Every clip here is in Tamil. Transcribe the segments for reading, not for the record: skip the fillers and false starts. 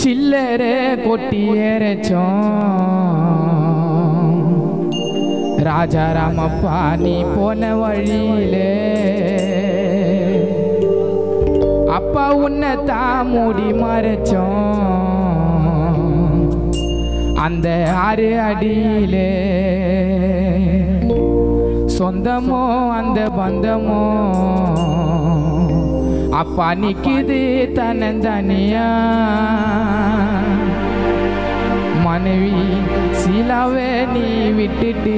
சில்லறை கொட்டியேறச்சோம் ராஜாராமப்பா நீ போன வழியிலே அப்பா உன்னை தான் மூடி மறைச்சோம் அந்த 6 அடியிலே சொந்தமோ அந்த பந்தமோ அப்பா நிக்குது தன்னந்தனியா மனைவி சீலாவே நீ விட்டுட்டு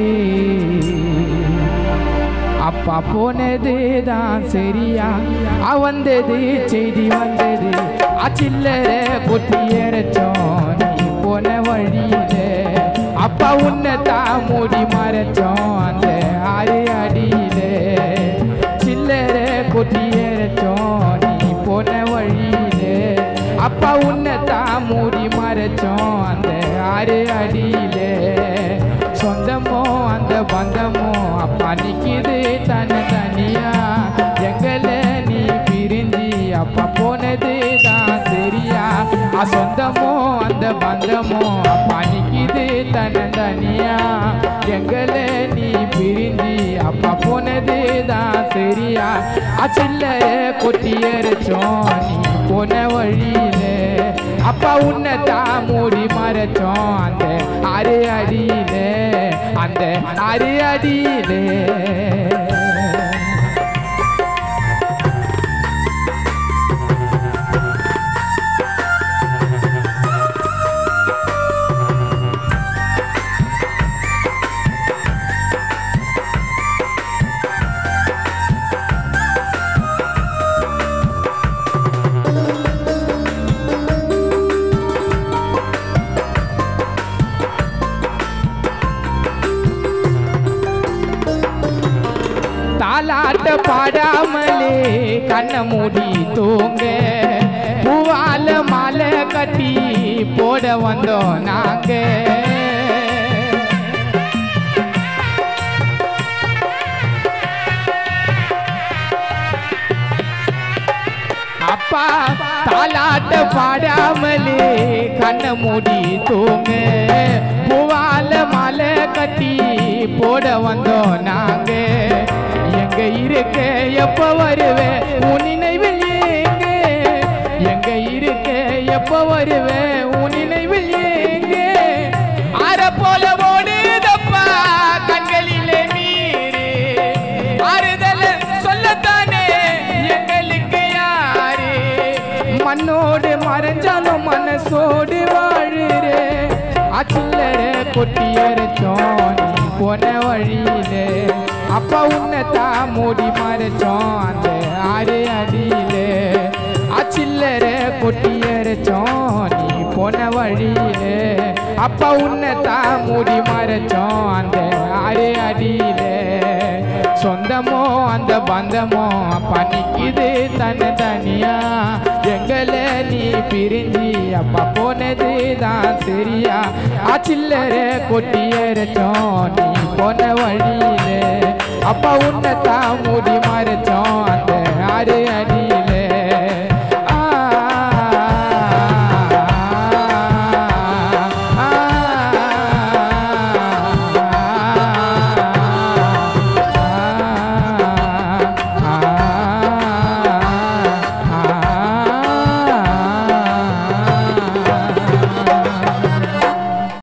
அப்பா போனது தான் சரியா வந்தது செய்தி வந்தது சில்லறை கொட்டியேறச்சோம் நீ போன வழியிலே அப்பா உன்னை தான் மூடி மறைச்சோம் அந்த 6 அடியிலே சில்லறை கொட்டியேறச்சோம் நீ போன வழியிலே அப்பா உன்னை தான் மூடி மறைச்சோம் அந்த 6 அடியிலே சொந்தமோ அந்த பந்தமோ அப்பா நிக்குது தனியா எங்களை நீ பிரிஞ்சு அப்பா போனது தான் சரியா சொந்தமோ அந்த பந்தமோ அப்பா நிக்குது தனியா எங்களை நீ பிரிஞ்சு அப்பா போனது தான் சரியா சில்லறை கொட்டியேறச்சோம் நீ போன வழியிலே அப்பா உன்னை தான் மூடி மறைச்சோம் அந்த 6 அடியிலே அந்த 6 அடியிலே தாலாட்ட பாடாமலே கண்ணை மூடி தூங்க பூவால மாலை கட்டி போட வந்தோம் நாங்க அப்பா தாலாட்ட பாடாமலே கண்ணை மூடி தூங்க பூவால மாலை கட்டி போட வந்தோம் நாங்க எங்க இருக்க எப்ப வருவே உன் நினைவில் ஏங்க எங்க இருக்க எப்ப வருவே உன் நினைவில் ஏங்க ஆற போல ஓடுதப்பா கண்களிலே மீறி ஆறுதல் சொல்லத்தானே எங்களுக்கு யாரு மண்ணோடு மறைஞ்சாலும் மனசோடு வாழுறே சில்லறை கொட்டியேறச்சோம் நீ போன வழியிலே அப்பா உன்னை தான் மூடி மறைச்சோம் அந்த 6 அடியிலே சில்லறை கொட்டியேறச்சோம் நீ போன வழியிலே அப்பா உன்னை தான் மூடி மறைச்சோம் அந்த 6 அடியிலே சொந்தமோ அந்த பந்தமோ அப்பா நிக்குது தனியா எங்களை நீ பிரிஞ்சு அப்பா போனது தான் சரியா சில்லறை கொட்டியேறச்சோம் நீ போன வழியிலே அப்பா உன்னை தான் மூடி மறைச்சோம் அந்த 6 அடியிலே